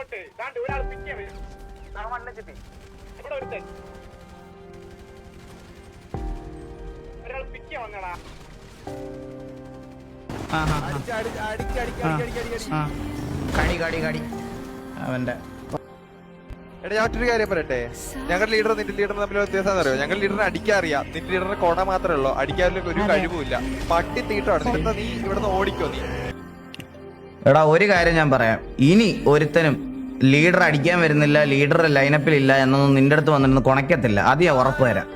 അങ്ങോട്ട് ഒരാൾ പിക്ക് ഇവിടെ ഒരുത്തൻ ഒരാൾ പിക്ക് വന്നടാ. അവന്റെ എടാ ഞാൻ ഒറ്റൊരു കാര്യം പറയട്ടെ, ഞങ്ങളുടെ ലീഡർ നിന്റെ ലീഡർ തമ്മിൽ വ്യത്യാസം അറിയോ? ഞങ്ങളുടെ ലീഡറിനെ അടിക്കാൻ അറിയാം, നിന്റെ ലീഡറിന് കൊട മാത്രമേ ഉള്ളൂ, അടിക്കാനുള്ള ഒരു കഴിവുമില്ല. പട്ടി തീട്ടാണ് നീ ഇവിടുന്ന് ഓടിക്കോ നീ. എടാ ഒരു കാര്യം ഞാൻ പറയാം, ഇനി ഒരുത്തനും ലീഡർ അടിക്കാൻ വരുന്നില്ല, ലീഡർ ലൈനപ്പിൽ ഇല്ല എന്നൊന്നും നിന്റെ അടുത്ത് വന്നിരുന്ന് കൊണക്കത്തില്ല, അത് ഞാൻ ഉറപ്പ് തരാം.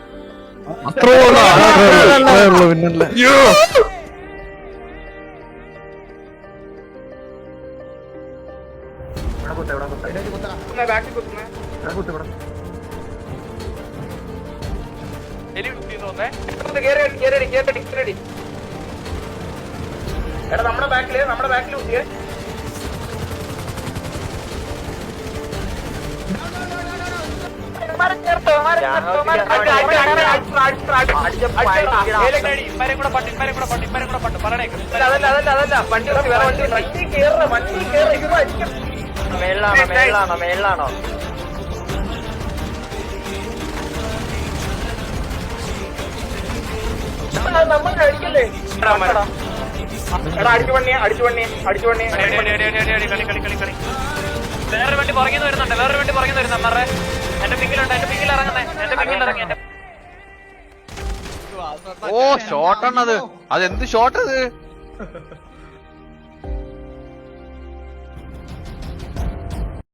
എടാ നമ്മുടെ ബാക്കില് കുത്തിയേ. മേളിലാണോ നമ്മൾ കഴിക്കല്ലേ? എടാ അടിച്ചു പണിയെ വേറൊരു വണ്ടി പുറകിൽ വരുന്നുണ്ട് അമ്മറെ. എന്റെ പിങ്കിലുണ്ട്, ഇറങ്ങി. ഓ ഷോട്ടാണത്, അതെന്ത് ഷോട്ടത്?